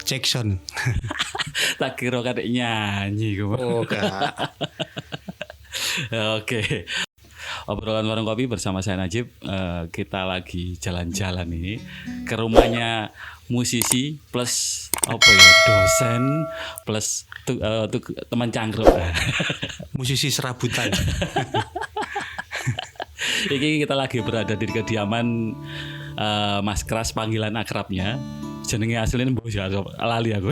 Jackson. Tak kira kadek nyanyi gue. Oh, enggak. Oke. Obrolan warung kopi bersama saya Najib. Kita lagi jalan-jalan nih ke rumahnya musisi plus apa ya, dosen plus teman cangkruk. Musisi serabutan. Ini kita lagi berada di kediaman Mas Kras, panggilan akrabnya. Jenenge aslinya mbok ya lali aku.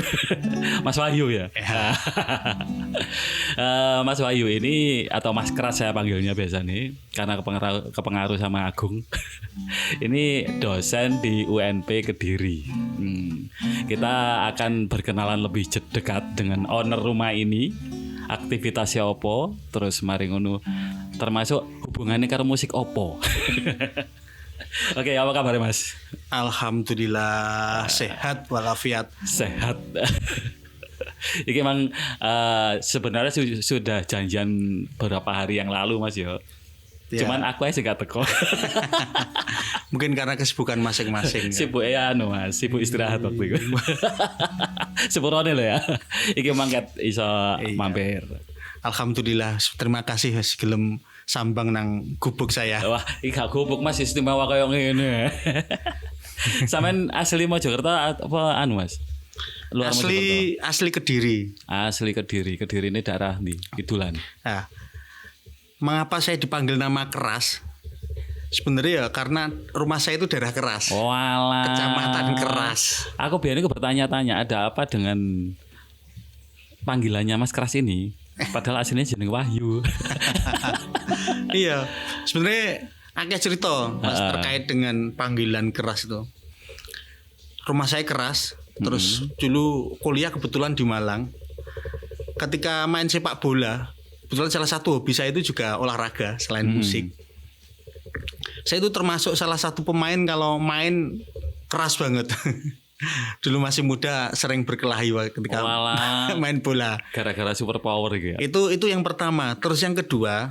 Mas Wahyu ya. Mas Wahyu ini atau Mas Kras saya panggilnya biasa nih karena kepengaruh sama Agung. Ini dosen di UNP Kediri. Kita akan berkenalan lebih dekat dengan owner rumah ini. Aktivitasnya opo, terus mari ngono termasuk hubungannya karo musik opo. Oke, apa kabar Mas? Alhamdulillah sehat walafiat. Sehat. Ini memang sebenarnya sudah janjian beberapa hari yang lalu Mas yo. Ya. Cuman aku aja gak teko. Mungkin karena kesibukan masing-masing. Sibuk ya Mas, sibuk istirahat waktu itu. Sepurone lho ya. Iki mangkat iso mampir. Alhamdulillah, terima kasih wis gelem sambang nang gubuk saya. Wah, iki gak gubuk Mas, istimewa kaya ngene. Sampean asli Mojokerto apa anu Mas? Luar asli Kediri. Asli Kediri. Kediri ini daerah di Kidulan. Nah, mengapa saya dipanggil nama Keras? Sebenarnya ya karena rumah saya itu daerah Keras. Oh alah. Kecamatan Keras. Aku biasanya bertanya-tanya ada apa dengan panggilannya Mas Keras ini? Padahal aslinya jeneng Wahyu. Iya, sebenarnya agak cerita Mas terkait dengan panggilan Keras itu. Rumah saya Keras, terus dulu kuliah kebetulan di Malang. Ketika main sepak bola, kebetulan salah satu hobi saya itu juga olahraga selain musik. Saya itu termasuk salah satu pemain kalau main keras banget. Dulu masih muda sering berkelahi ketika main bola. Gara-gara super power gitu ya. Itu yang pertama. Terus yang kedua,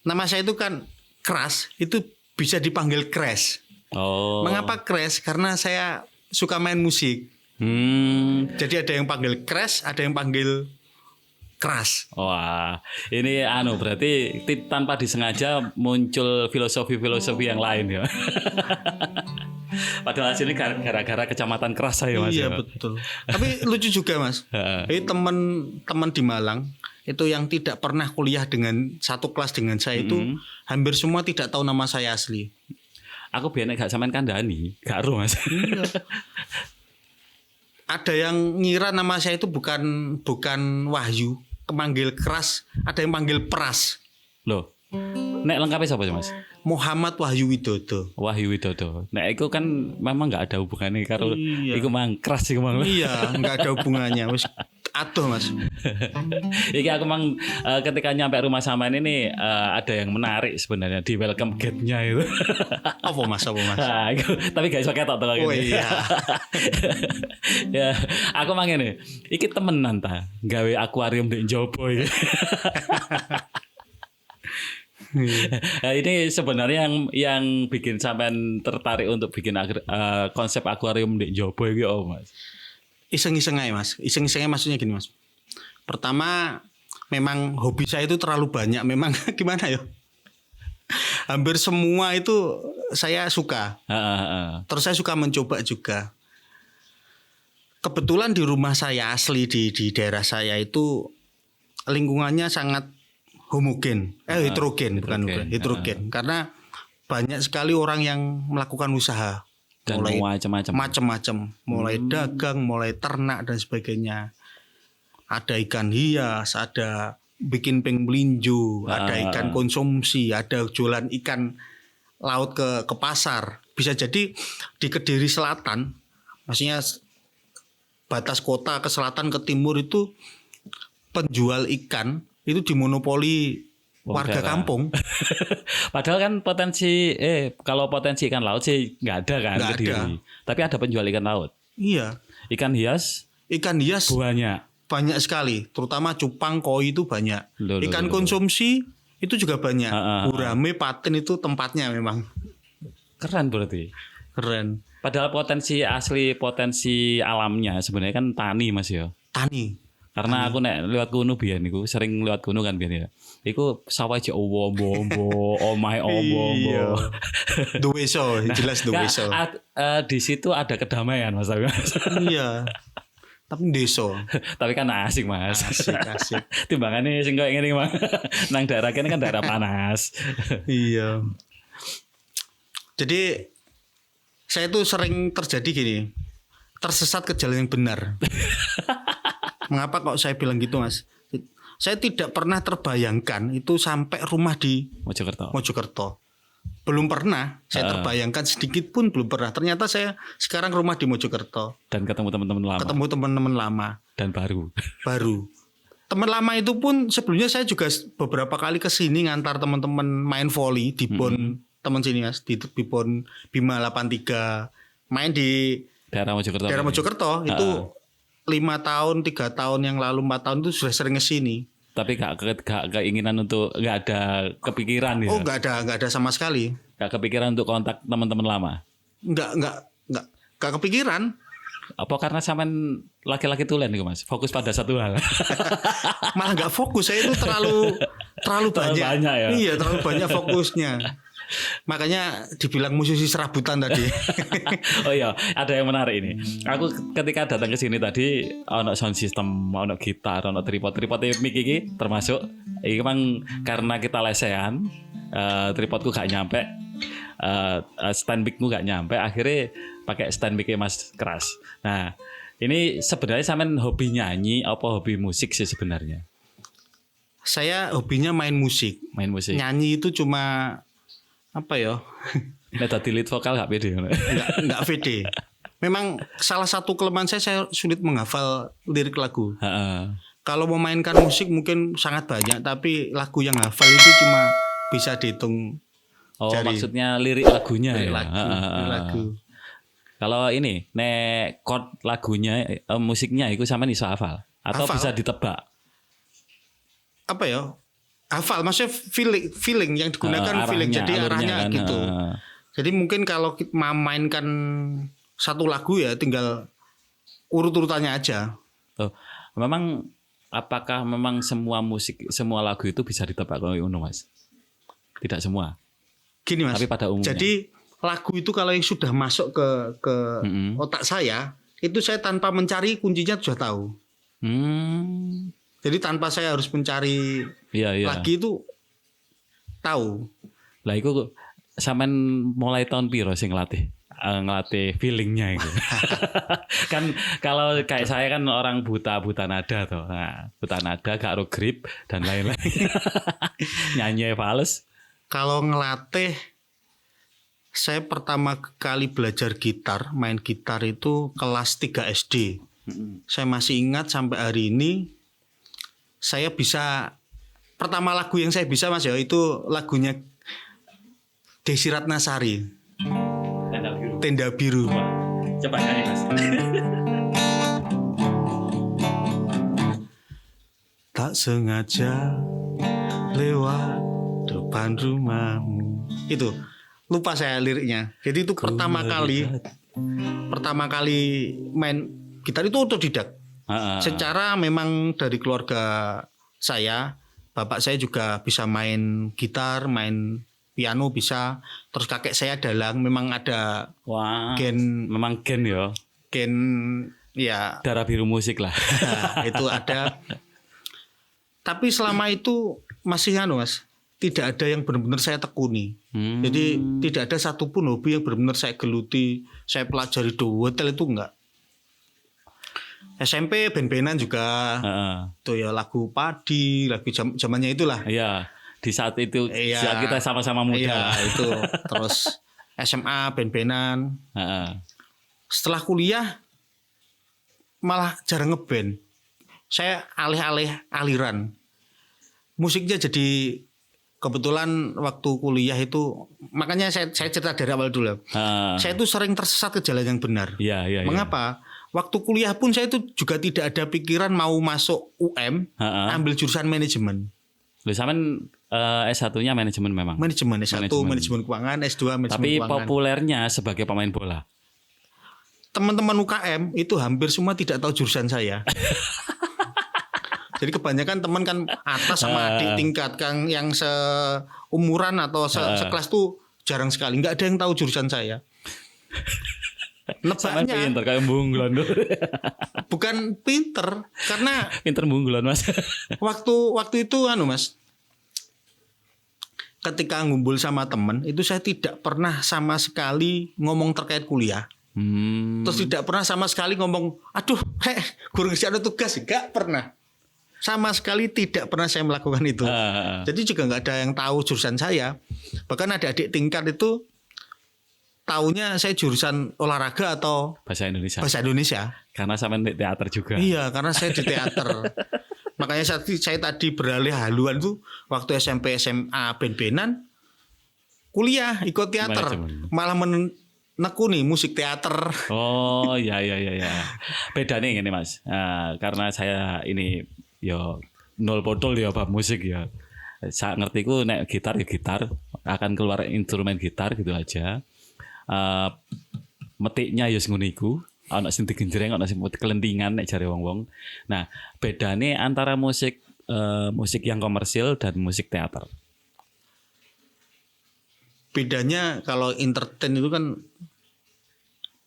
nama saya itu kan Keras, itu bisa dipanggil Crash. Oh. Mengapa Crash? Karena saya suka main musik. Jadi ada yang panggil Crash, ada yang panggil Keras. Wah, ini berarti tanpa disengaja muncul filosofi-filosofi yang lain ya. Padahal hasilnya gara-gara kecamatan Keras saya Mas. Iya betul. Tapi lucu juga Mas. Ini teman-teman di Malang itu yang tidak pernah kuliah dengan satu kelas dengan saya itu hampir semua tidak tahu nama saya asli. Aku biasanya gak sampean kandhani, gak ero Mas. Iya. Ada yang ngira nama saya itu bukan Wahyu, kemanggil Keras, ada yang panggil Pras. Loh. Nek lengkapnya siapa sih Mas? Muhammad Wahyu Widodo. Wahyu Widodo. Nek itu kan memang enggak ada hubungannya karo iku mang Keras iku mang. Iya, enggak ada hubungannya. Wis aduh Mas. Iki aku mang ketika nyampe rumah sampean ini ada yang menarik sebenarnya di welcome gate-nya itu. Apa Mas? Nah, tapi gak iso ketok to. Oh iya. Ya, aku mang ngene. Iki temenan ta gawe akuarium ndek njaba iki. Ini sebenarnya yang bikin sampean tertarik untuk bikin konsep akuarium di Jobo iki Mas. Iseng-iseng aja Mas. Iseng-isengnya maksudnya gini Mas. Pertama memang hobi saya itu terlalu banyak. Memang gimana ya? Hampir semua itu saya suka. Terus saya suka mencoba juga. Kebetulan di rumah saya asli di daerah saya itu lingkungannya sangat heterogen. Karena banyak sekali orang yang melakukan usaha dan mulai macam-macam, mulai dagang, mulai ternak dan sebagainya. Ada ikan hias, ada bikin peng melinjo, ada ikan konsumsi, ada jualan ikan laut ke pasar. Bisa jadi di Kediri Selatan, maksudnya batas kota ke selatan ke timur itu penjual ikan itu dimonopoli warga kampung. Padahal kan kalau potensi ikan laut sih nggak ada kan Kediri. Tapi ada penjual ikan laut. Iya. Ikan hias banyak sekali, terutama cupang, koi itu banyak. Ikan konsumsi itu juga banyak. Gurame, patin itu tempatnya memang. Keren berarti. Keren. Padahal potensi alamnya sebenarnya kan tani Mas ya. Tani. Karena aku nek lewat kono biyen niku sering lewat kono kan biyen ya. Iku sawah aja ombo-ombo, omahe ombo-ombo. Duwe so, jelas duwe so. Di situ ada kedamaian Mas. Iya. Tapi desa. Tapi kan asik Mas. Asik. Timbangannya sing koyo ngene Mas. Nang daerah kene kan daerah panas. Iya. Jadi saya tuh sering terjadi gini. Tersesat ke jalan yang benar. Mengapa kok saya bilang gitu Mas? Saya tidak pernah terbayangkan itu sampai rumah di Mojokerto. Belum pernah. Saya terbayangkan sedikit pun belum pernah. Ternyata saya sekarang rumah di Mojokerto. Dan ketemu teman-teman lama. Ketemu teman-teman lama. Dan baru. Teman lama itu pun sebelumnya saya juga beberapa kali ke sini ngantar teman-teman main volley di PON teman sini Mas, di PON Bima 83. Main di daerah Mojokerto itu 5 tahun, 3 tahun yang lalu, 4 tahun itu sudah sering kesini. Tapi gak keinginan untuk, gak ada kepikiran ya? Oh gak ada sama sekali. Gak kepikiran untuk kontak teman-teman lama? Gak kepikiran. Apa karena sampean laki-laki tulen nih Mas? Fokus pada satu hal. Malah gak fokus, saya itu terlalu banyak ya? Iya, terlalu banyak fokusnya. Makanya dibilang musisi serabutan tadi. Oh iya, ada yang menarik ini. Aku ketika datang ke sini tadi ono sound system, ono gitar, ono tripod mic iki termasuk. Iki memang karena kita lesehan, tripodku gak nyampe, stand mic-ku gak nyampe, akhirnya pakai stand mic Mas Kras. Nah, ini sebenarnya sampean hobi nyanyi apa hobi musik sih sebenarnya? Saya hobinya main musik. Nyanyi itu cuma apa ya? Nek dadi lead vokal gak pede. Enggak pede. Memang salah satu kelemahan saya sulit menghafal lirik lagu. Kalau memainkan musik mungkin sangat banyak, tapi lagu yang hafal itu cuma bisa dihitung. Jari. Maksudnya lirik lagunya ya. Lagu. Kalau ini nek chord lagunya musiknya itu sampean iso hafal atau bisa ditebak? Apa ya? Hafal, maksudnya feeling yang digunakan feeling, jadi arahnya kan, gitu. Jadi mungkin kalau kita memainkan satu lagu ya tinggal urut-urutannya aja. Oh, memang apakah memang semua lagu itu bisa ditebak kalau Mas? Tidak semua. Gini Mas. Tapi pada umumnya. Jadi lagu itu kalau yang sudah masuk ke otak saya, itu saya tanpa mencari kuncinya sudah tahu. Jadi tanpa saya harus mencari lagi itu tahu. Lah itu sampean mulai tahun piro sing ngelatih feelingnya itu. Kan kalau kayak saya kan orang buta nada tuh. Nah, buta nada gak ro grip dan lain-lain. Nyanyi fals. Kalau ngelatih, saya pertama kali belajar gitar, main gitar itu kelas 3 SD. Saya masih ingat sampai hari ini. Saya bisa, pertama lagu yang saya bisa Mas ya itu lagunya Desi Ratnasari, Tenda Biru. Coba nyanyi Mas. Tak sengaja lewat depan rumahmu. Itu lupa saya liriknya. Jadi itu pertama kali main gitar itu otodidak. Secara memang dari keluarga saya, bapak saya juga bisa main gitar, main piano bisa. Terus kakek saya dalang, memang ada gen ya darah biru musik lah. Itu ada. Tapi selama itu masih Mas, tidak ada yang benar-benar saya tekuni. Jadi tidak ada satupun hobi yang benar-benar saya geluti, saya pelajari detail itu enggak. SMP band-bandan juga. Tuh ya lagu padi, lagu zamannya itulah. Iya, di saat itu saat kita sama-sama muda. Iya, itu. Terus SMA band-bandan. Setelah kuliah malah jarang ngeband. Saya alih-alih aliran. Musiknya jadi kebetulan waktu kuliah itu, makanya saya cerita dari awal dulu. Saya itu sering tersesat ke jalan yang benar. Iya. Mengapa? Waktu kuliah pun saya itu juga tidak ada pikiran mau masuk UM, ambil jurusan manajemen. Loh, sampean S1-nya manajemen memang. Manajemen S1, manajemen keuangan, S2 manajemen tapi keuangan. Tapi populernya sebagai pemain bola. teman-teman UKM itu hampir semua tidak tahu jurusan saya. Jadi kebanyakan teman kan atas sama adik tingkat kan yang seumuran atau sekelas tuh jarang sekali. Nggak ada yang tahu jurusan saya. Sampai Nebaknya pinter kayak bunggulan tuh. bukan pinter karena Pinter bunggulan Mas. waktu itu Mas, ketika ngumpul sama teman itu saya tidak pernah sama sekali ngomong terkait kuliah. Terus tidak pernah sama sekali ngomong, aduh, guru ngerjain ada tugas, nggak pernah. Sama sekali tidak pernah saya melakukan itu. Jadi juga nggak ada yang tahu jurusan saya. Bahkan ada adik tingkat itu taunya saya jurusan olahraga atau Bahasa Indonesia. bahasa Indonesia. Karena sama di teater juga. Iya, karena saya di teater. Makanya saya tadi beralih haluan tuh waktu SMP SMA ben-benan kuliah ikut teater. Malah menekuni musik teater. Oh ya. Beda nih ini Mas. Karena saya ini yo nol botol ya bab musik ya. Saya ngertiku nek gitar ya gitar, akan keluar instrumen gitar gitu aja. Metiknya ya ngono iku. Ana sing digenjreng, ana sing kelentingan nek jare wong-wong. Nah, bedane antara musik musik yang komersil dan musik teater. Bedanya kalau entertain itu kan,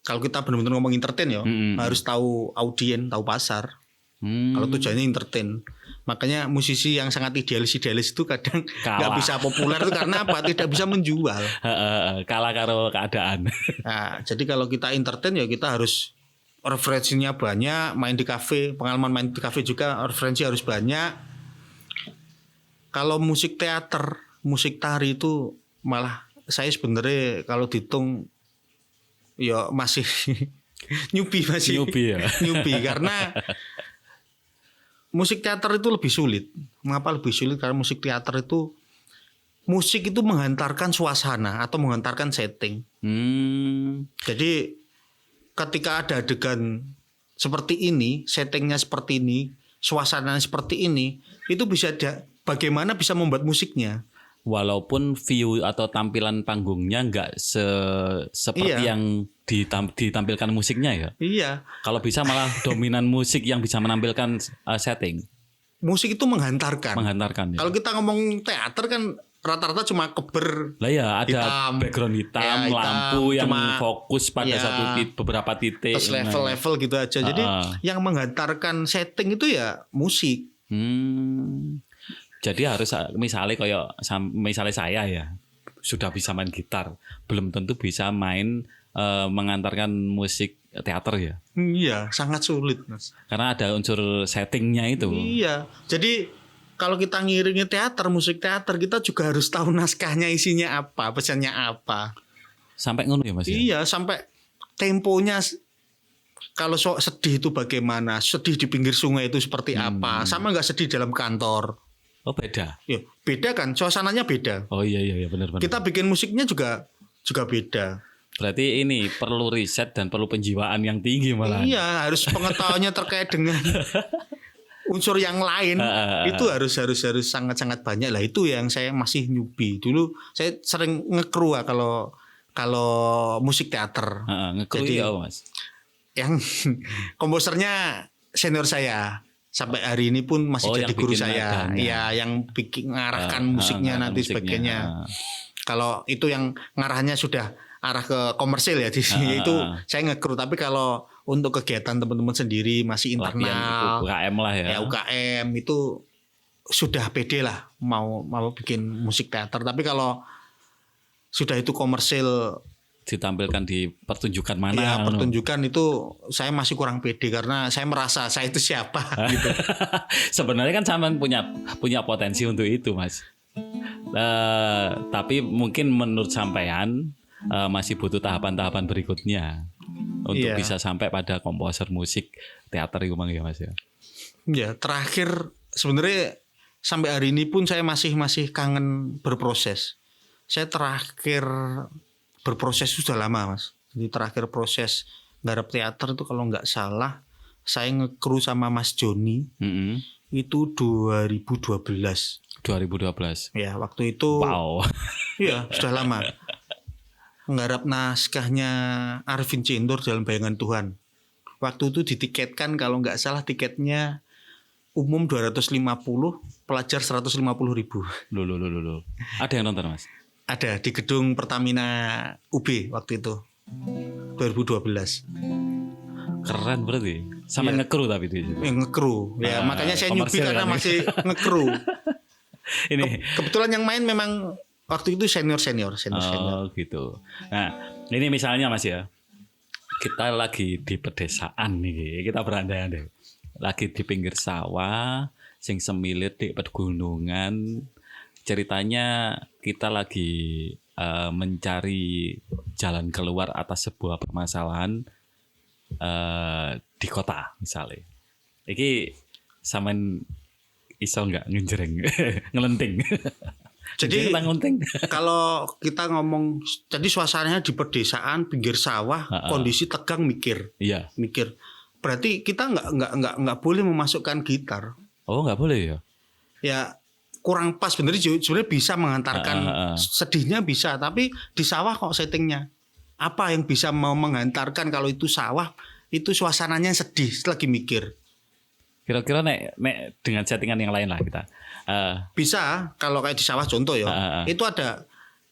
kalau kita benar-benar ngomong entertain ya, harus tahu audien, tahu pasar. Kalau tujuannya entertain. Makanya musisi yang sangat idealis itu kadang nggak bisa populer itu karena apa? Tidak bisa menjual. Kalah karo keadaan. Nah, jadi kalau kita entertain ya kita harus referensinya banyak, main di kafe, pengalaman main di kafe juga referensi harus banyak. Kalau musik teater, musik tari itu malah saya sebenarnya kalau dihitung ya masih newbie ya. Newbie karena musik teater itu lebih sulit. Mengapa lebih sulit? Karena musik teater itu musik itu menghantarkan suasana atau menghantarkan setting. Jadi ketika ada adegan seperti ini, settingnya seperti ini, suasananya seperti ini, itu bisa bagaimana bisa membuat musiknya. Walaupun view atau tampilan panggungnya nggak seperti yang ditampilkan musiknya ya. Iya. Kalau bisa malah dominan musik yang bisa menampilkan setting. Musik itu menghantarkan. Ya. Kalau kita ngomong teater kan rata-rata cuma keber. Lah ya ada hitam, background hitam, ya, lampu yang fokus pada beberapa titik. Terus level-level gitu aja. Jadi yang menghantarkan setting itu ya musik. Jadi harus misalnya saya ya sudah bisa main gitar, belum tentu bisa main mengantarkan musik teater ya. Iya, sangat sulit Mas. Karena ada unsur settingnya itu. Iya, jadi kalau kita ngiringi teater, musik teater, kita juga harus tahu naskahnya isinya apa, pesannya apa. Sampai ngono ya Mas? Iya, sampai temponya. Kalau sedih itu bagaimana, sedih di pinggir sungai itu seperti apa, sama nggak sedih dalam kantor. Oh beda. Ya, beda kan, suasananya beda. Oh iya benar. Kita bikin musiknya juga beda. Berarti ini perlu riset dan perlu penjiwaan yang tinggi malah. Iya, harus pengetahuannya terkait dengan unsur yang lain. Itu harus sangat-sangat banyak lah. Itu yang saya masih newbie. Dulu saya sering ngekru kalau musik teater. Ngekru ya Mas. Yang komposernya senior saya. Sampai hari ini pun masih jadi guru saya. Iya, yang bikin ngarahkan musiknya nanti sebagainya. Kalau itu yang ngarahnya sudah arah ke komersil ya di sini itu saya ngekru. Tapi kalau untuk kegiatan teman-teman sendiri masih internal, UKM lah ya. Ya UKM itu sudah pede lah mau bikin musik teater. Tapi kalau sudah itu komersil ditampilkan di pertunjukan mana? Ya pertunjukan itu saya masih kurang pede karena saya merasa saya itu siapa gitu. Sebenarnya kan sampean punya potensi untuk itu Mas. Tapi mungkin menurut sampean masih butuh tahapan-tahapan berikutnya untuk bisa sampai pada komposer musik teater itu ya Mas ya. Ya terakhir sebenarnya sampai hari ini pun saya masih kangen berproses. Saya terakhir berproses sudah lama Mas. Jadi terakhir proses garap teater itu kalau nggak salah saya ngekru sama Mas Joni itu 2012. Ya waktu itu. Wow. Iya sudah lama. nggarap naskahnya Arifin Cindur dalam Bayangan Tuhan. Waktu itu ditiketkan kalau nggak salah tiketnya umum 250, pelajar 150.000. Loh. Ada yang nonton, Mas? Ada di gedung Pertamina UB waktu itu 2012. Keren berarti. Sampai ngekru tapi di situ. Ngekru. Ya, makanya saya nyubi komersil karena kan? masih ngekru. Ini Kebetulan yang main memang waktu itu senior. Oh gitu. Nah ini misalnya Mas ya, kita lagi di pedesaan nih, kita berandai-andai, lagi di pinggir sawah, sing semilit di pegunungan. Ceritanya kita lagi mencari jalan keluar atas sebuah permasalahan di kota misalnya. Iki sampean iso nggak ngenjreng ngelenting. Jadi ngelenting. kalau kita ngomong, jadi suasananya di pedesaan pinggir sawah, kondisi tegang, mikir. Iya. Mikir. Berarti kita nggak boleh memasukkan gitar. Oh nggak boleh ya? Ya kurang pas bener, sebenarnya bisa mengantarkan sedihnya bisa, tapi di sawah kok settingnya. Apa yang bisa mau menghantarkan kalau itu sawah, itu suasananya sedih lagi mikir. Kira-kira nek dengan settingan yang lain lah kita. Bisa kalau kayak di sawah contoh ya. Itu ada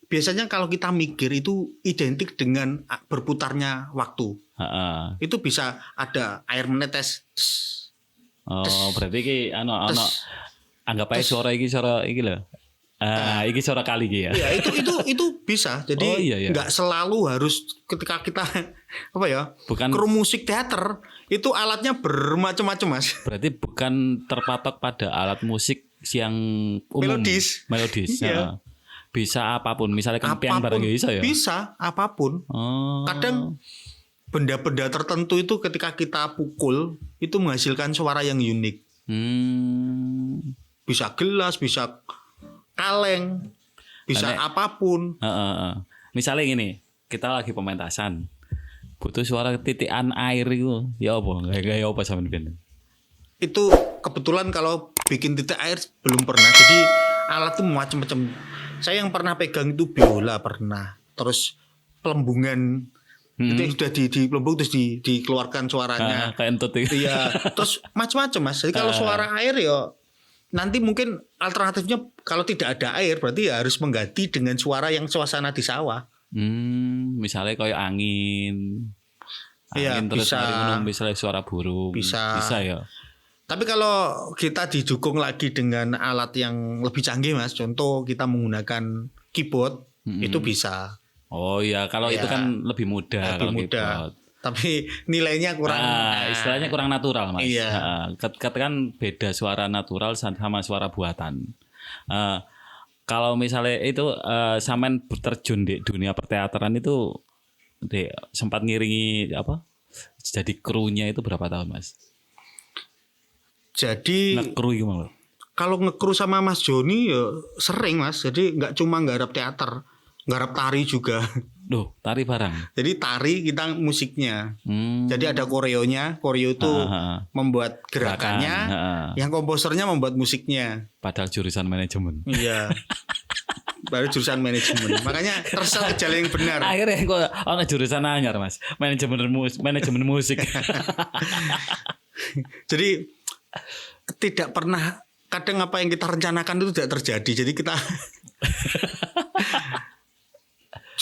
biasanya kalau kita mikir itu identik dengan berputarnya waktu. Itu bisa ada air menetes. Oh, berarti ki ano anggap aja suara iki lho. Iki suara kali iki ya. Ya, itu bisa. Jadi nggak selalu harus ketika kita apa ya? Bukan kru musik teater itu alatnya bermacam-macam, Mas. Berarti bukan terpatok pada alat musik yang umum. Melodis. Iya. Bisa apapun, misalnya kempiang barang bisa ya. Bisa apapun. Kadang benda-benda tertentu itu ketika kita pukul itu menghasilkan suara yang unik. Bisa gelas, bisa kaleng, bisa apapun. Misalnya gini, kita lagi pementasan, butuh suara titikan air itu, ya apa? Gaya apa sama Ben? Itu kebetulan kalau bikin titik air belum pernah. Jadi alat itu macam-macam. Saya yang pernah pegang itu biola pernah. Terus pelembungan itu sudah di pelembung terus dikeluarkan suaranya. Kayak entut itu. Iya. Terus macam-macam, Mas. Jadi kalau suara air ya nanti mungkin alternatifnya kalau tidak ada air berarti ya harus mengganti dengan suara yang suasana di sawah. Misalnya kayak angin terus bisa. Misalnya suara burung. Bisa ya. Tapi kalau kita didukung lagi dengan alat yang lebih canggih, Mas, contoh kita menggunakan keyboard, itu bisa. Oh iya, kalau itu kan lebih mudah. Lebih mudah. Keyboard. Tapi nilainya kurang. Istilahnya kurang natural, Mas. Iya. Katakan beda suara natural sama suara buatan. Kalau misalnya itu sampean terjun di dunia perteateran itu sempat ngiringi apa? Jadi krunya itu berapa tahun, Mas? Jadi ngekru gimana? Kalau ngekru sama Mas Joni ya sering, Mas. Jadi nggak cuma nggarap teater, nggarap tari juga. Duh, tari barang. Jadi tari kita musiknya. Jadi ada koreonya. Koreo itu membuat gerakannya, yang komposernya membuat musiknya. Padahal jurusan manajemen. Iya. Baru jurusan manajemen. Makanya tersel ke jalan yang benar. Akhirnya kok ana jurusan anyar, Mas. Manajemen musik. Jadi tidak pernah, kadang apa yang kita rencanakan itu tidak terjadi. Jadi kita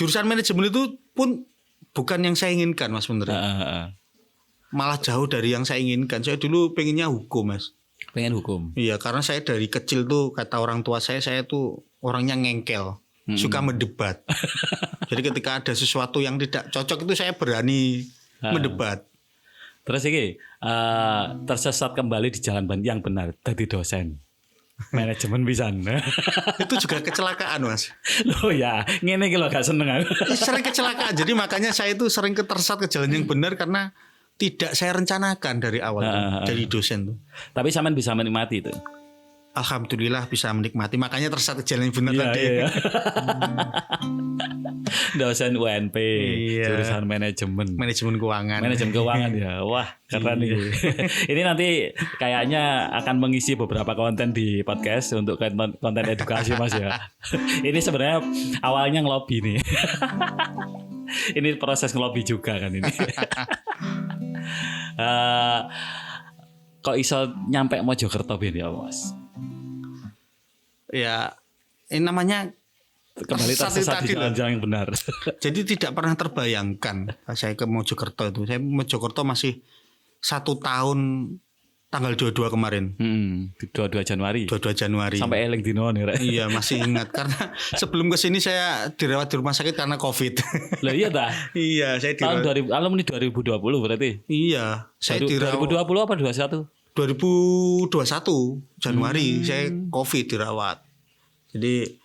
jurusan manajemen itu pun bukan yang saya inginkan, Mas, sebenarnya. Malah jauh dari yang saya inginkan. Saya dulu pengennya hukum, Mas. Pengen hukum? Iya, karena saya dari kecil tuh kata orang tua saya tuh orangnya ngengkel, suka mendebat. Jadi ketika ada sesuatu yang tidak cocok itu saya berani mendebat. Terus ini tersesat kembali di jalan yang benar, jadi dosen manajemen pisan. Itu juga kecelakaan, Mas. Loh ya, ngene iki lho gak seneng aku. Sering kecelakaan. Jadi makanya saya itu sering tersesat ke jalan yang benar karena tidak saya rencanakan dari awal jadi dosen tuh. Tapi sampean bisa menikmati itu. alhamdulillah bisa menikmati. Makanya tersesat ke jalan yang benar Iya, tadi. iya. Dosen UNP, Iya. jurusan manajemen. Manajemen keuangan. Manajemen keuangan ya. Wah, keren nih. Ini nanti kayaknya akan mengisi beberapa konten di podcast untuk konten edukasi Mas ya. Ini sebenarnya awalnya ngelobi nih. Ini proses ngelobi juga kan ini. Kok iso nyampe Mojokerto ben ya Mas? Ya, ini namanya Kembali tersesat di jalan yang benar. jadi tidak pernah terbayangkan saya ke Mojokerto itu. Saya Mojokerto masih 1 tahun tanggal 22 kemarin. 22 Januari. 22 Januari. Sampai eling dino nih, Rek. Iya, masih ingat karena sebelum ke sini saya dirawat di rumah sakit karena Covid. Lah iya ta? Iya, saya Tahun dirawat. 2000 alumni 2020 berarti. Iya, saya dirawat 2020 apa 21? 2021 Januari saya Covid dirawat. Jadi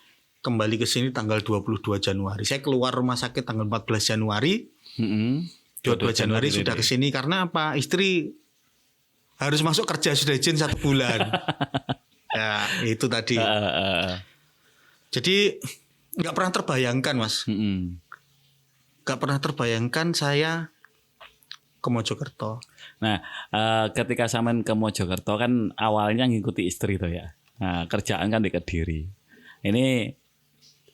kembali ke sini tanggal 22 Januari. Saya keluar rumah sakit tanggal 14 Januari. 22 Januari sudah ke sini karena apa? Istri harus masuk kerja sudah izin 1 bulan. Ya, itu tadi. Jadi nggak pernah terbayangkan, Mas. Nggak pernah terbayangkan saya ke Mojokerto. Nah, ketika sampean ke Mojokerto kan awalnya ngikuti istri tuh ya. Nah, kerjaan kan di Kediri. Ini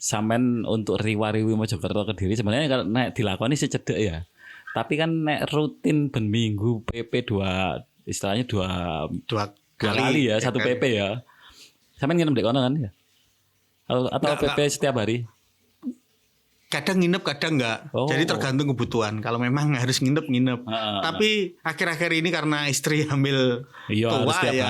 sampean untuk riwa-riwi Mojokerto Kediri sebenarnya kalau nek dilakoni secedek ya. Tapi kan nek rutin ben minggu PP 2 istilahnya 2 kali ya, 1 PP ya. Sampean nginep di kono kan ya? Atau PP setiap hari? Kadang nginep, kadang enggak. Oh. Jadi tergantung kebutuhan. Kalau memang harus nginep. Tapi akhir-akhir ini karena istri hamil tua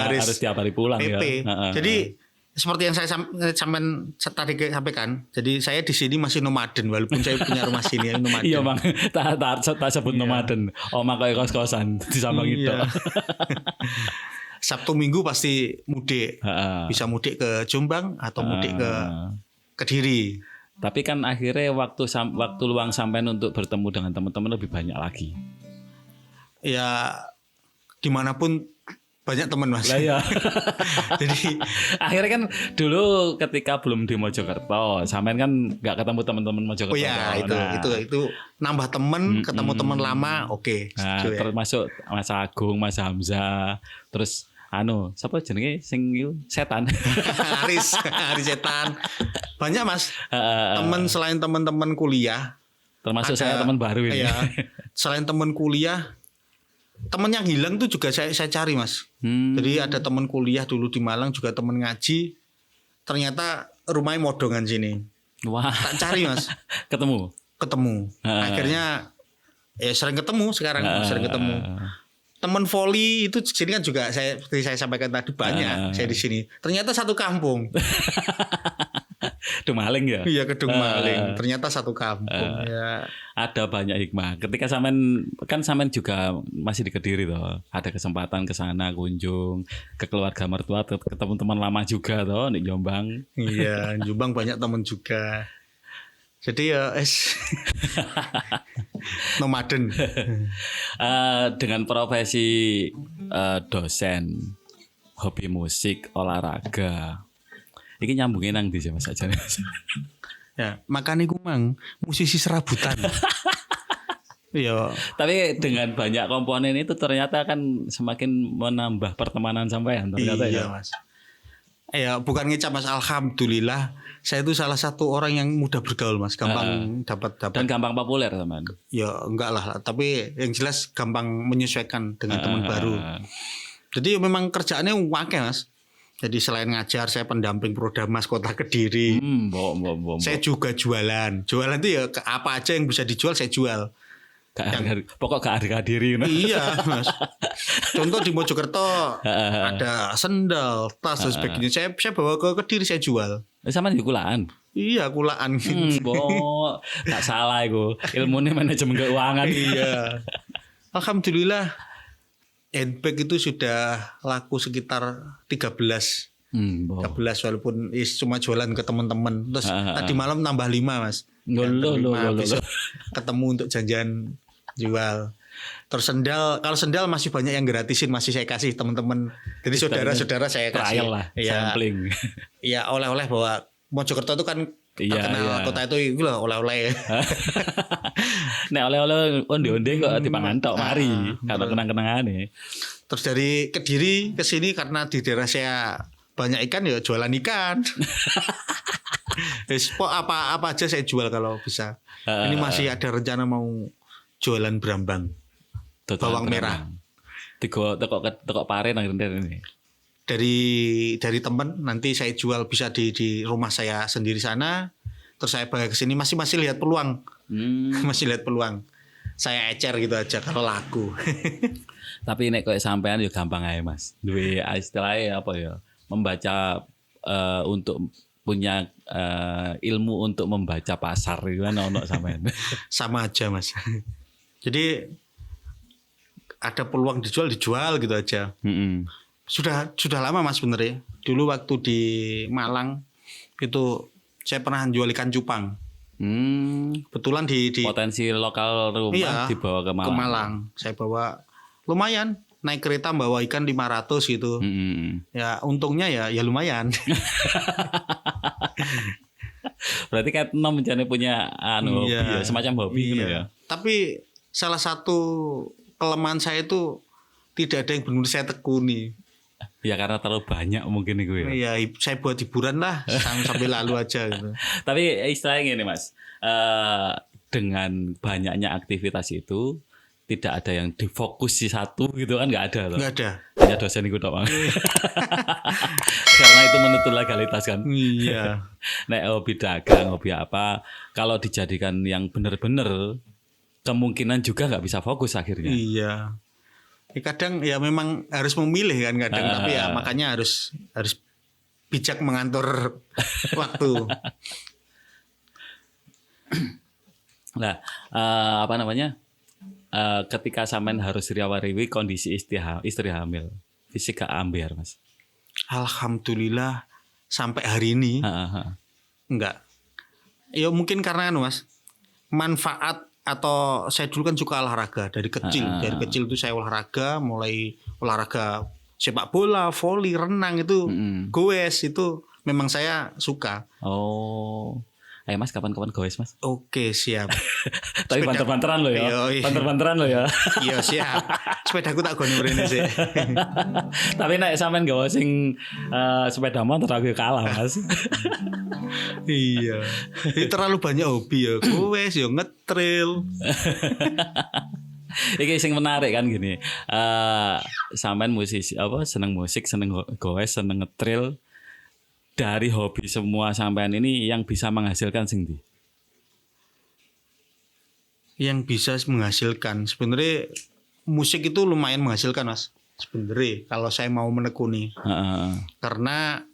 harus tiap hari pulang PP. ya. Jadi seperti yang saya sampean tadi sampaikan. Jadi saya di sini masih nomaden walaupun saya punya rumah sini nomaden. Iya bang, tak sebut nomaden. Oma kayak kos-kosan di Sambang itu. Sabtu Minggu pasti mudik. Bisa mudik ke Jombang atau mudik ke Kediri. Tapi kan akhirnya waktu luang sampean untuk bertemu dengan teman-teman lebih banyak lagi. Ya dimanapun banyak teman Mas. Lah ya. Jadi akhirnya kan dulu ketika belum di Mojokerto, sampean kan nggak ketemu teman-teman Mojokerto. Oh ya itu nambah teman, ketemu teman lama, oke. Nah, termasuk Mas Agung, Mas Hamzah, terus siapa jenenge sing setan. Haris setan. Banyak Mas. Teman selain teman-teman kuliah. Termasuk saya teman baru ini. Iya. Selain teman kuliah, teman yang hilang tuh juga saya cari Mas. Jadi ada teman kuliah dulu di Malang juga teman ngaji. Ternyata rumahnya Modongan sini. Wah. Tak cari Mas. Ketemu. Akhirnya sering ketemu sekarang, sering ketemu. Teman voli itu sini kan juga seperti saya sampaikan tadi banyak saya di sini. Ternyata satu kampung. Kedung Maling ya? Iya, Kedung Maling. Ternyata satu kampung ya. Ada banyak hikmah. Ketika sampean juga masih di Kediri toh. Ada kesempatan ke sana kunjung ke keluarga mertua, ketemu teman lama juga toh di Jombang. Iya, Jombang banyak teman juga. Jadi ya nomaden. Dengan profesi dosen, hobi musik, olahraga. Iki nyambungin nang ndi sih Mas aja. Ya, makane ku mang musisi serabutan. Iya. Tapi dengan banyak komponen itu ternyata kan semakin menambah pertemanan sampean ternyata iya, Mas. Ya, bukan ngecap Mas, alhamdulillah saya itu salah satu orang yang mudah bergaul Mas, gampang dapat dan gampang populer teman. Ya enggak lah, tapi yang jelas gampang menyesuaikan dengan teman baru. Jadi memang kerjaannya wakil Mas. Jadi selain ngajar saya pendamping Prodamas Kota Kediri. Saya juga jualan. Jualan itu ya apa aja yang bisa dijual saya jual. Pokok gak harga diri. Iya Mas. Contoh di Mojokerto ada sendal, tas dan sebagainya. Saya bawa ke Kediri saya jual. Sama di kulaan. Iya kulaan. Tak salah itu. Ilmunya manajemen keuangan. Iya. Alhamdulillah. Handbag itu sudah laku sekitar 13 walaupun cuma jualan ke teman-teman. Terus tadi malam nambah 5 Mas. Loh. Ketemu untuk janjian jual. Terus sendal, kalau sendal masih banyak yang gratisin, masih saya kasih teman-teman. Jadi saudara-saudara saya kasih. Trial lah, Iya. sampling. Iya, oleh-oleh bawa Mojokerto itu kan Iya, terkenal iya. kota itu loh oleh-oleh. Nek oleh-oleh onde-onde kok dipangan tok mari, kalau kenang-kenangane. Terus dari Kediri ke sini karena di daerah saya banyak ikan ya jualan ikan. apa aja saya jual kalau bisa. Ini masih ada rencana mau jualan brambang. Bawang merah. Teko pare nang ini. Dari teman nanti saya jual bisa di rumah saya sendiri sana. Terus saya bawa ke sini masih lihat peluang. Masih lihat peluang. Saya ecer gitu aja kalau laku. Tapi nek koyo sampean yo gampang ae Mas. Duwe istilahnya apa ya? Membaca untuk punya ilmu untuk membaca pasar itu kan ono sampean. Sama aja Mas. Jadi ada peluang dijual gitu aja. Sudah lama Mas bener ya. Dulu waktu di Malang itu saya pernah jual ikan cupang. Kebetulan di potensi lokal rumah dibawa ke Malang. Ke Malang. Saya bawa lumayan, naik kereta bawa ikan 500 gitu. Ya untungnya ya lumayan. Berarti kan nom mencari punya hobi ya, semacam hobi gitu ya. Tapi salah satu kelemahan saya itu tidak ada yang benar saya tekuni. Ya karena terlalu banyak mungkin itu ya. Iya, saya buat hiburan lah sambil lalu aja gitu. Tapi istilahnya gini Mas, dengan banyaknya aktivitas itu tidak ada yang difokus di satu gitu kan, nggak ada loh. Nggak ada. Hanya dosen itu doang. Karena itu menuntut legalitas kan. Iya. Nek hobi dagang, hobi apa, kalau dijadikan yang benar-benar kemungkinan juga nggak bisa fokus akhirnya. Iya. Kadang ya memang harus memilih kan kadang, tapi ya makanya harus bijak mengatur waktu. Nah, apa namanya? Ketika sampean harus riwariwi kondisi istri hamil, fisik gak ambiar Mas? Alhamdulillah sampai hari ini enggak. Ya mungkin karena Mas, manfaat atau saya dulu kan suka olahraga dari kecil. Dari kecil itu saya olahraga, mulai olahraga sepak bola, voli, renang itu, goes itu memang saya suka. Oh. Ayo Mas, kapan-kapan goes Mas? Oke, siap. Tapi banter-banteran lo ya. Banter-banteran lo ya. Iya, siap. Sepedaku tak gone mrene sih. Tapi nek sampean gawe sing sepeda motor aku kalah Mas. Iya. Ini terlalu banyak hobi ya. Goes ya ngetrail. Iki sing menarik kan gini. Sampean musisi apa seneng musik, seneng goes, seneng ngetrail. Dari hobi semua sampean ini yang bisa menghasilkan sing ndi? Yang bisa menghasilkan sebenarnya musik itu lumayan menghasilkan Mas. Sebenarnya kalau saya mau menekuni. Karena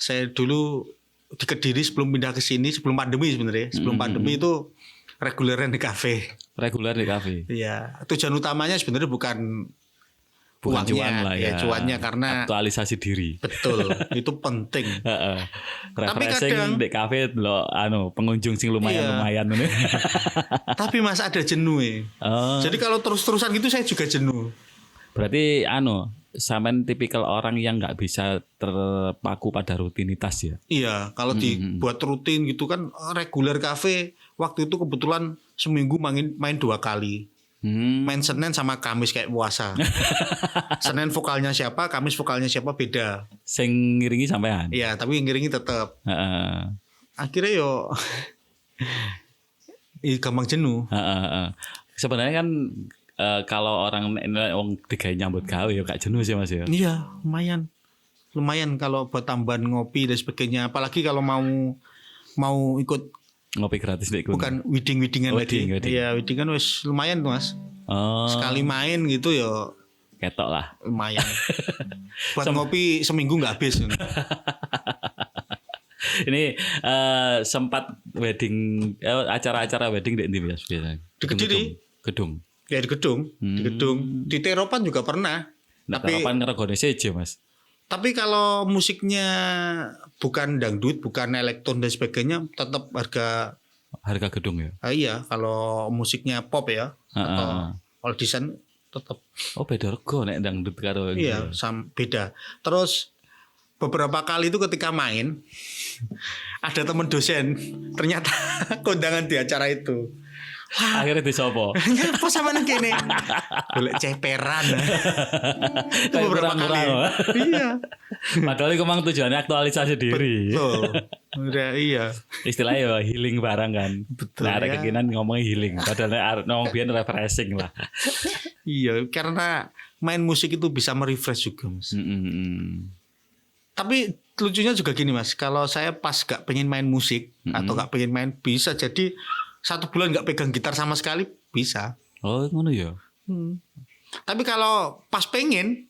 saya dulu di Kediri sebelum pindah ke sini, sebelum pandemi sebenarnya. Sebelum pandemi itu reguleran di kafe. Reguler di kafe. Iya, tujuan utamanya sebenarnya bukan cuan lah ya. Cuannya karena aktualisasi diri. Betul, itu penting. Tapi kadang di kafe lo pengunjung sing lumayan ini. Tapi Mas ada jenuh. Jadi kalau terus-terusan gitu saya juga jenuh. Berarti sampean tipikal orang yang nggak bisa terpaku pada rutinitas ya. Iya, kalau dibuat rutin gitu kan reguler kafe waktu itu kebetulan seminggu main 2 kali. Main Senin sama Kamis kayak puasa. Senin vokalnya siapa, Kamis vokalnya siapa beda. Sing ngiringi sampean. Iya, tapi ngiringi tetap. Akhirnya yo gampang jenuh. Sebenarnya kan kalau orang digawe nyambut gawe ya gak jenuh sih Mas ya. Iya, lumayan. Lumayan kalau buat tambahan ngopi dan sebagainya. Apalagi kalau mau ikut ngopi gratis deh. Bukan wedding-weddingan wedding. Iya, wedding kan wis lumayan tuh Mas. Sekali main gitu ya ketok lah. Lumayan. Buat ngopi seminggu nggak habis. Ini sempat wedding acara-acara wedding di Mas biasanya. Di Kediri. Gedung. Ya di gedung. Di gedung. Di Teropan juga pernah. Tapi Teropan regane seje Mas. Tapi kalau musiknya bukan dangdut, bukan elektron dan sebagainya, tetap harga gedung ya. Iya, kalau musiknya pop ya atau audition tetap. Oh beda rego nek dangdut karo Iya, beda. Terus beberapa kali itu ketika main ada temen dosen ternyata kondangan di acara itu. Akhirnya disopo. Apa sama nang kene? Golek ceperan. Itu beberapa kali. Iya. Padahal itu memang tujuannya aktualisasi diri. Betul. Udah iya. Istilahnya ya healing barang kan. Betul. Nah, ada Ya. keinginan ngomongnya healing. Padahal ngomong biar refreshing lah. Iya, karena main musik itu bisa merefresh juga, Mas. Tapi lucunya juga gini, Mas. Kalau saya pas gak pengen main musik atau gak pengen main, bisa jadi 1 bulan gak pegang gitar sama sekali, bisa. Oh, ngono ya. Tapi kalau pas pengen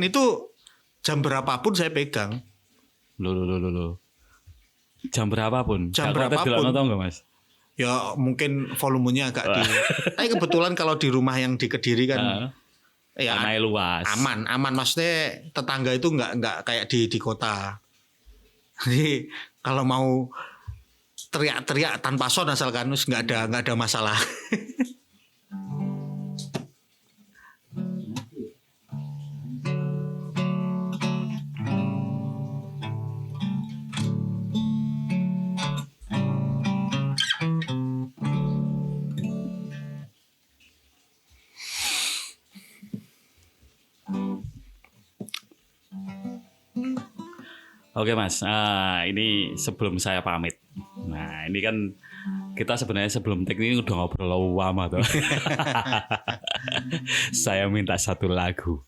itu jam berapapun saya pegang. Loh. Jam berapapun. Jam Gak kuat berapapun. tau nggak Mas? Ya mungkin volumenya agak di. Tapi kebetulan kalau di rumah yang di Kediri kan, ya Tanahnya luas. aman. Maksudnya tetangga itu nggak kayak di kota. Jadi kalau mau teriak-teriak tanpa sound asalkan nggak ada masalah. Oke Mas, ini sebelum saya pamit. Nah ini kan kita sebenarnya sebelum take ini udah ngobrol lama tuh. Saya minta 1 lagu.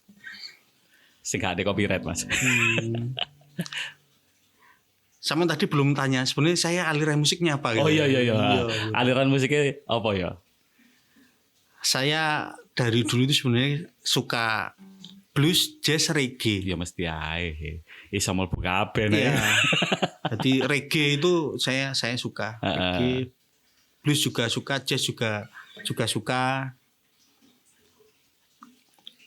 Sing gak ada copyright Mas. Sama tadi belum tanya sebenarnya saya aliran musiknya apa gitu. Oh iya. Aliran musiknya apa ya? Saya dari dulu itu sebenarnya suka blues, jazz, reggae. Ya mesti ae. Iso mlebu kabeh Iya. nek. Jadi reggae itu saya suka. Reggae, blues juga suka, jazz juga suka.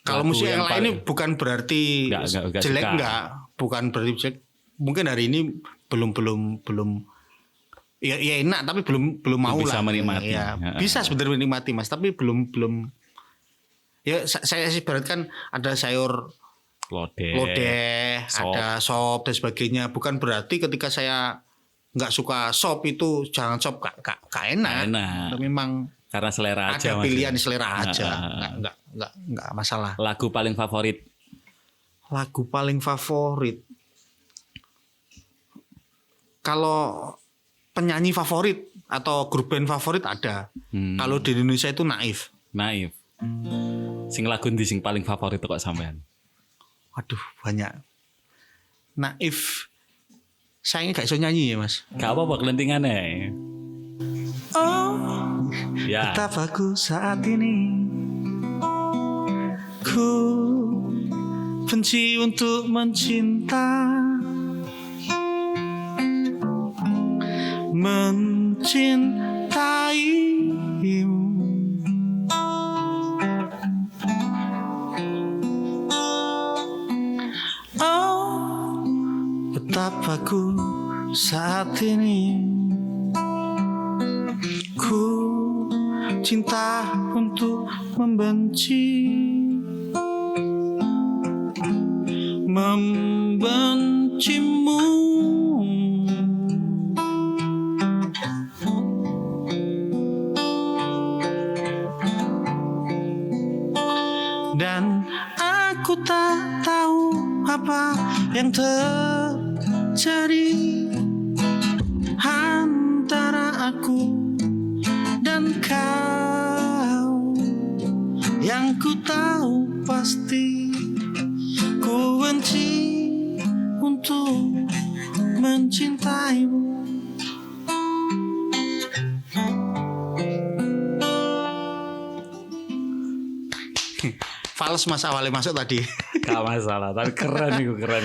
Kalau Lagu musik yang lain ini paling- bukan berarti Nggak jelek, suka. enggak. Bukan berarti jelek. Mungkin hari ini belum ya enak tapi belum mau bisa lah. menikmati. Ya, bisa sebenarnya menikmati Mas, tapi belum ya saya sih ibaratkan ada sayur lodeh, sop. ada sop dan sebagainya. Bukan berarti ketika saya nggak suka sop itu jangan sop gak enak. Enak. Tapi memang Karena selera aja ada Mas. pilihan selera aja. Heeh. Nggak masalah. Lagu paling favorit. Lagu paling favorit. Kalau penyanyi favorit atau grup band favorit ada. Kalau di Indonesia itu Naif. Naif. Sing lagu ndi sing paling favorit kok sampean? Waduh banyak. Naif. Saya gak iso nyanyi ya Mas. Gak apa-apa kelentingane. Oh, Ya. betapa ku saat ini ku benci untuk mencinta, mencintaimu. Oh, betapa ku saat ini ku cinta untuk membenci, membencimu. Dan aku tak tahu apa yang terjadi antara aku dan kau. Yang ku tahu pasti ku benci untuk mencintaimu. Fals Mas awalnya masuk tadi. Gak masalah, tapi keren itu keren.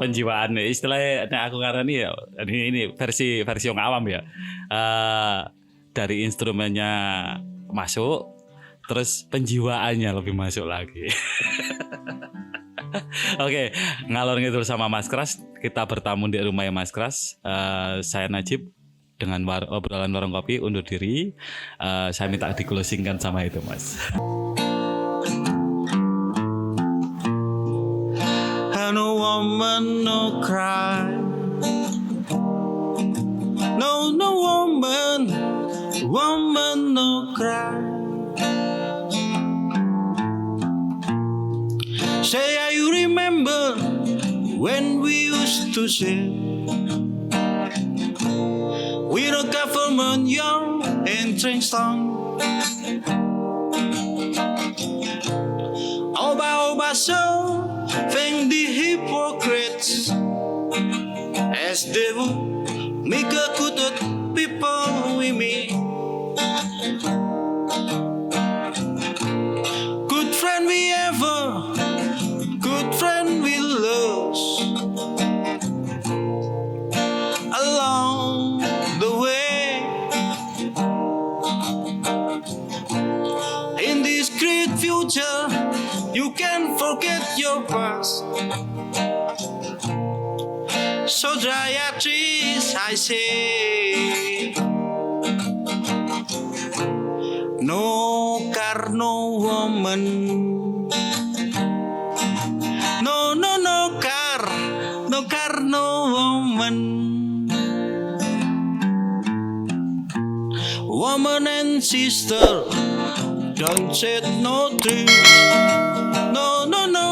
Penjiwaan istilahnya nek aku ngarani ya ini versi yang awam ya. Dari instrumennya masuk, terus penjiwaannya lebih masuk lagi. Oke, ngalor ngidul sama Mas Kras, kita bertamu di rumahnya Mas Kras. Saya Najib, dengan obrolan warung kopi undur diri. Saya minta di-closingkan sama itu, Mas. No woman, no cry. No, no woman, woman, no cry. Say, you remember when we used to say, we're a government young and trained strong. Oba, so thank the hypocrites as they would make a good people with me. Good friend we ever, good friend we lose along the way. In this great future, you can forget your past. So dry your trees, I say. No car, no woman. No, no, no car, no car, no woman. Woman and sister, don't shed no tears. No, no, no